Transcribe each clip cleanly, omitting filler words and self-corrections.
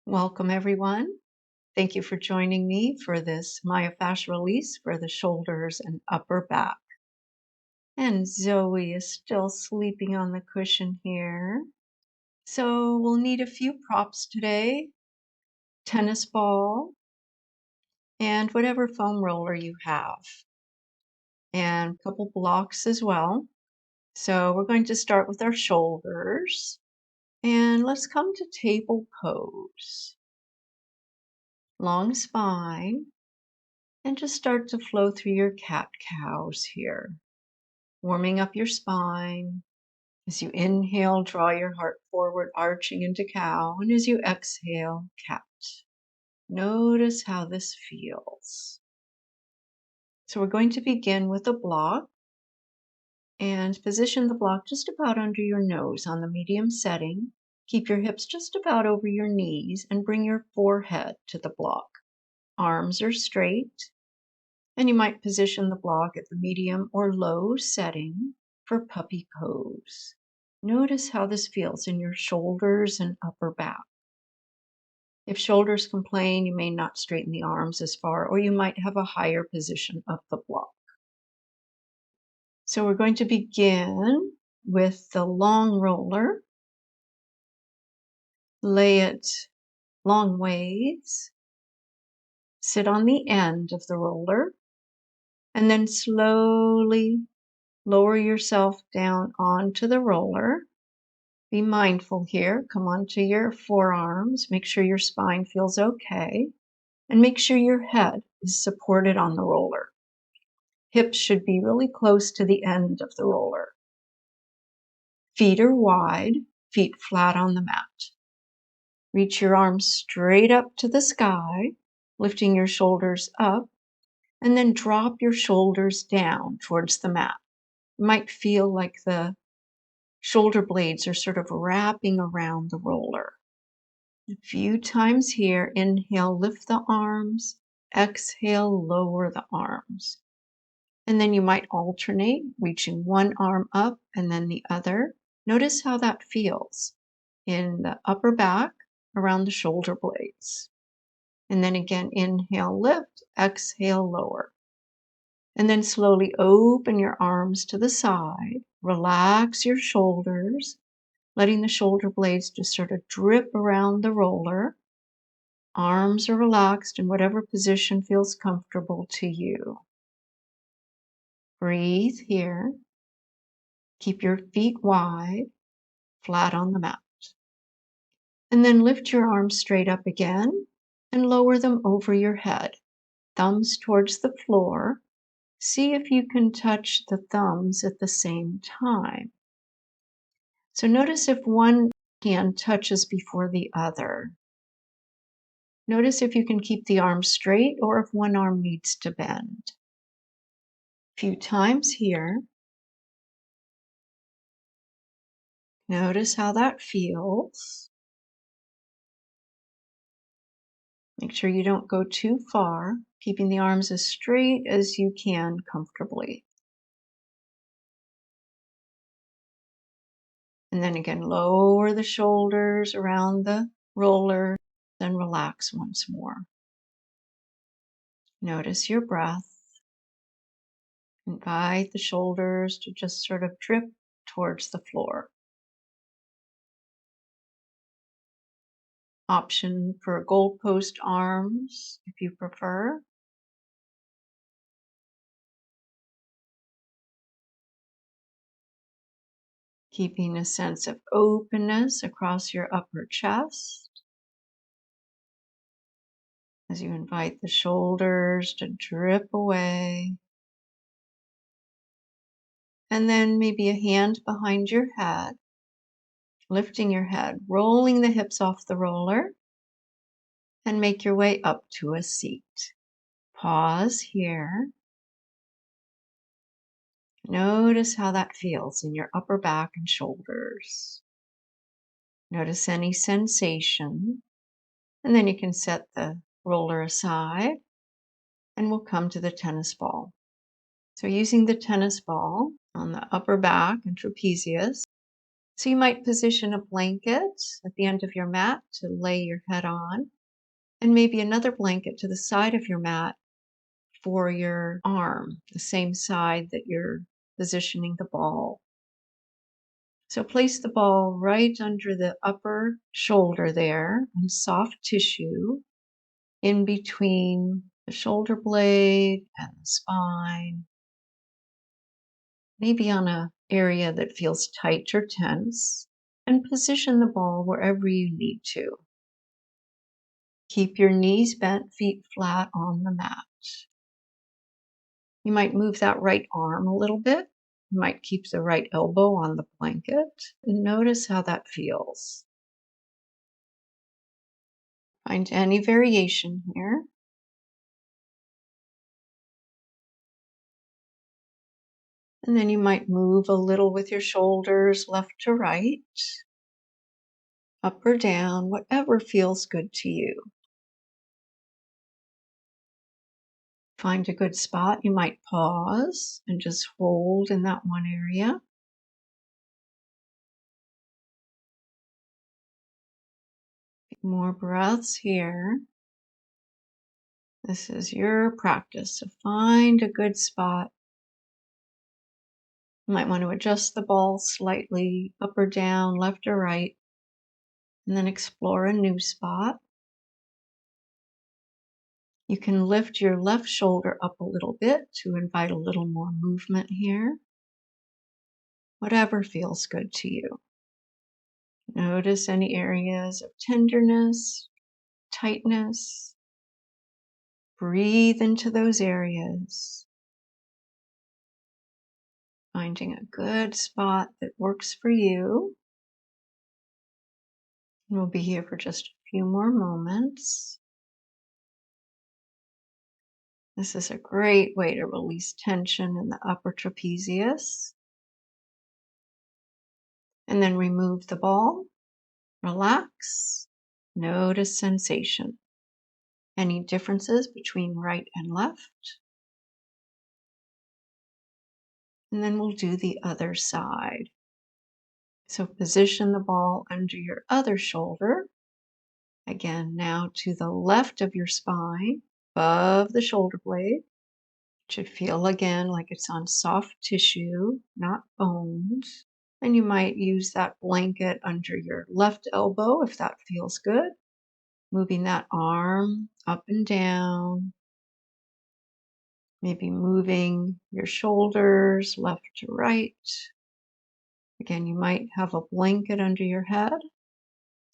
Welcome, everyone. Thank you for joining me for this myofascial release for the shoulders and upper back. And Zoe is still sleeping on the cushion here. So we'll need a few props today, tennis ball, and whatever foam roller you have, and a couple blocks as well. So we're going to start with our shoulders, and let's come to table pose. Long spine. And just start to flow through your cat-cows here, warming up your spine. As you inhale, draw your heart forward, arching into cow. And as you exhale, cat. Notice how this feels. So we're going to begin with a block and position the block just about under your nose on the medium setting. Keep your hips just about over your knees and bring your forehead to the block. Arms are straight. And you might position the block at the medium or low setting for puppy pose. Notice how this feels in your shoulders and upper back. If shoulders complain, you may not straighten the arms as far, or you might have a higher position of the block. So we're going to begin with the long roller. Lay it long ways. Sit on the end of the roller, and then slowly lower yourself down onto the roller. Be mindful here. Come onto your forearms. Make sure your spine feels okay. And make sure your head is supported on the roller. Hips should be really close to the end of the roller. Feet are wide, feet flat on the mat. Reach your arms straight up to the sky, lifting your shoulders up, and then drop your shoulders down towards the mat. You might feel like the shoulder blades are sort of wrapping around the roller. A few times here, inhale, lift the arms, exhale, lower the arms. And then you might alternate, reaching one arm up and then the other. Notice how that feels in the upper back around the shoulder blades. And then again, inhale, lift, exhale, lower. And then slowly open your arms to the side, relax your shoulders, letting the shoulder blades just sort of drip around the roller. Arms are relaxed in whatever position feels comfortable to you. Breathe here. Keep your feet wide, flat on the mat. And then lift your arms straight up again and lower them over your head. Thumbs towards the floor. See if you can touch the thumbs at the same time. So notice if one hand touches before the other. Notice if you can keep the arms straight or if one arm needs to bend. A few times here. Notice how that feels. Make sure you don't go too far, keeping the arms as straight as you can comfortably. And then again, lower the shoulders around the roller, then relax once more. Notice your breath. Invite the shoulders to just sort of drip towards the floor. Option for goalpost arms if you prefer. Keeping a sense of openness across your upper chest as you invite the shoulders to drip away. And then maybe a hand behind your head, lifting your head, rolling the hips off the roller, and make your way up to a seat. Pause here. Notice how that feels in your upper back and shoulders. Notice any sensation, and then you can set the roller aside, and we'll come to the tennis ball. So using the tennis ball on the upper back and trapezius, So you might position a blanket at the end of your mat to lay your head on, and maybe another blanket to the side of your mat for your arm, the same side that you're positioning the ball. So place the ball right under the upper shoulder there on soft tissue in between the shoulder blade and the spine, maybe on an area that feels tight or tense, and position the ball wherever you need to. Keep your knees bent, feet flat on the mat. You might move that right arm a little bit. You might keep the right elbow on the blanket and notice how that feels. Find any variation here. And then you might move a little with your shoulders left to right, up or down, whatever feels good to you. Find a good spot. You might pause and just hold in that one area. More breaths here. This is your practice. So find a good spot. You might want to adjust the ball slightly up or down, left or right, and then explore a new spot. You can lift your left shoulder up a little bit to invite a little more movement here. Whatever feels good to you. Notice any areas of tenderness, tightness. Breathe into those areas. Finding a good spot that works for you. And we'll be here for just a few more moments. This is a great way to release tension in the upper trapezius. And then remove the ball. Relax. Notice sensation. Any differences between right and left? And then we'll do the other side. So position the ball under your other shoulder. Again, now to the left of your spine, above the shoulder blade. It should feel again like it's on soft tissue, not bones. And you might use that blanket under your left elbow if that feels good. Moving that arm up and down. Maybe moving your shoulders left to right. Again, you might have a blanket under your head.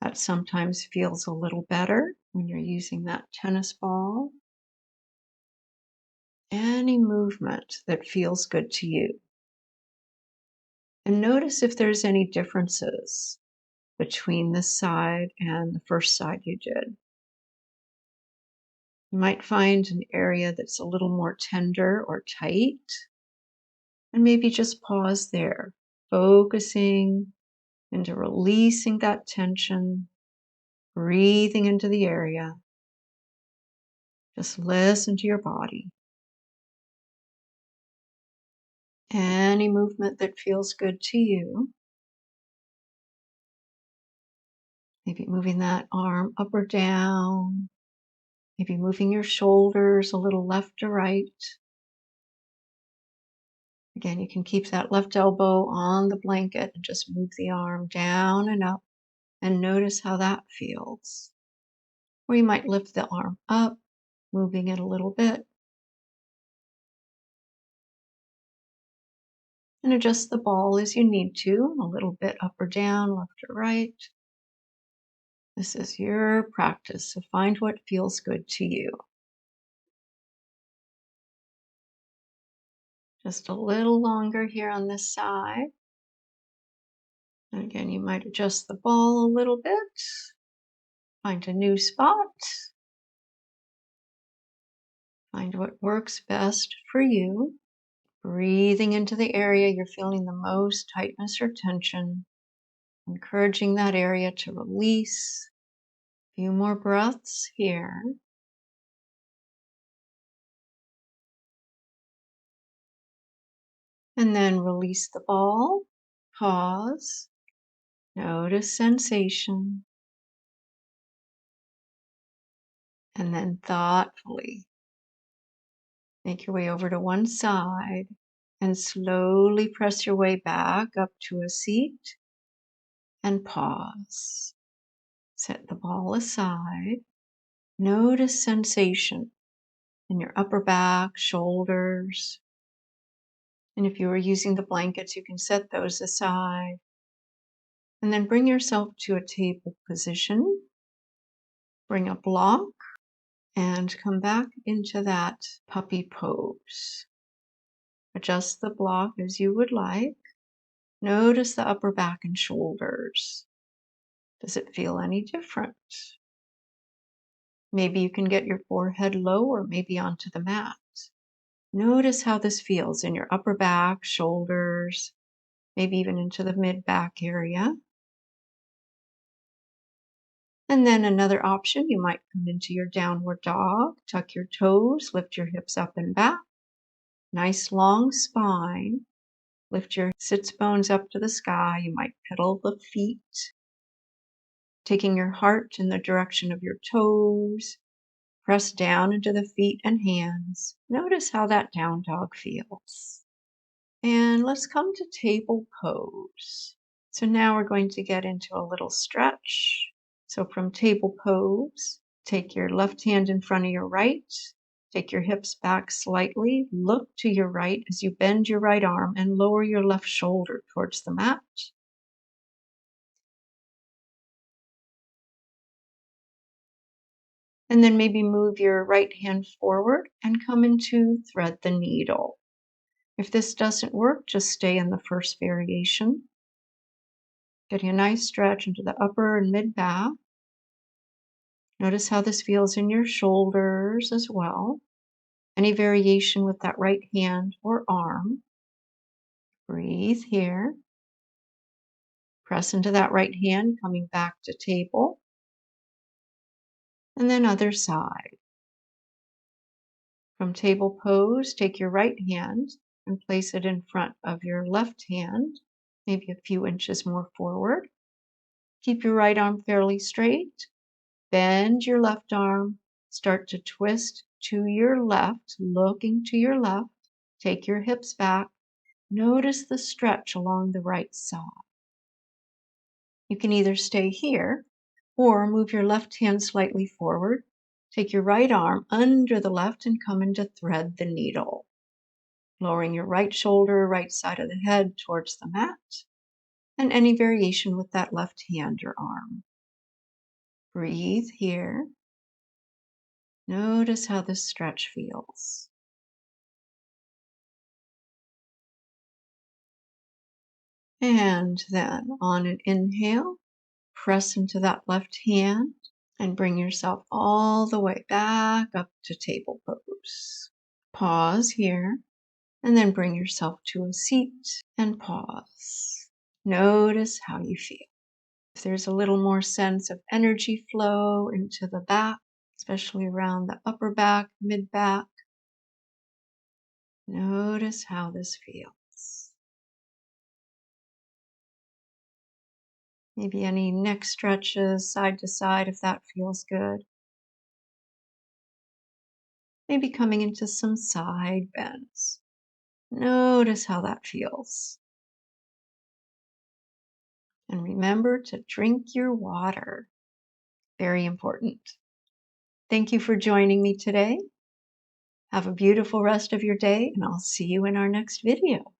That sometimes feels a little better when you're using that tennis ball. Any movement that feels good to you. And notice if there's any differences between this side and the first side you did. You might find an area that's a little more tender or tight, and maybe just pause there, focusing into releasing that tension, breathing into the area. Just listen to your body. Any movement that feels good to you. Maybe moving that arm up or down. Maybe moving your shoulders a little left to right. Again, you can keep that left elbow on the blanket and just move the arm down and up and notice how that feels. Or you might lift the arm up, moving it a little bit. And adjust the ball as you need to, a little bit up or down, left or right. This is your practice, so find what feels good to you. Just a little longer here on this side. And again, you might adjust the ball a little bit. Find a new spot. Find what works best for you. Breathing into the area you're feeling the most tightness or tension. Encouraging that area to release. A few more breaths here. And then release the ball. Pause. Notice sensation. And then thoughtfully make your way over to one side and slowly press your way back up to a seat and pause. Set the ball aside. Notice sensation in your upper back, shoulders. And if you were using the blankets, you can set those aside. And then bring yourself to a table position. Bring a block and come back into that puppy pose. Adjust the block as you would like. Notice the upper back and shoulders. Does it feel any different? Maybe you can get your forehead low or maybe onto the mat. Notice how this feels in your upper back, shoulders, maybe even into the mid-back area. And then another option, you might come into your downward dog, tuck your toes, lift your hips up and back. Nice long spine. Lift your sits bones up to the sky. You might pedal the feet, taking your heart in the direction of your toes. Press down into the feet and hands. Notice how that down dog feels. And let's come to table pose. So now we're going to get into a little stretch. So from table pose, take your left hand in front of your right. Take your hips back slightly. Look to your right as you bend your right arm and lower your left shoulder towards the mat. And then maybe move your right hand forward and come into thread the needle. If this doesn't work, just stay in the first variation. Getting a nice stretch into the upper and mid back. Notice how this feels in your shoulders as well. Any variation with that right hand or arm. Breathe here. Press into that right hand, coming back to table. And then other side. From table pose, take your right hand and place it in front of your left hand, maybe a few inches more forward. Keep your right arm fairly straight. Bend your left arm. Start to twist to your left, looking to your left. Take your hips back. Notice the stretch along the right side. You can either stay here or move your left hand slightly forward. Take your right arm under the left and come into thread the needle. Lowering your right shoulder, right side of the head towards the mat. And any variation with that left hand or arm. Breathe here. Notice how this stretch feels. And then on an inhale, press into that left hand and bring yourself all the way back up to table pose. Pause here and then bring yourself to a seat and pause. Notice how you feel. If there's a little more sense of energy flow into the back, especially around the upper back, mid back, notice how this feels. Maybe any neck stretches side to side if that feels good. Maybe coming into some side bends. Notice how that feels. And remember to drink your water. Very important. Thank you for joining me today. Have a beautiful rest of your day, and I'll see you in our next video.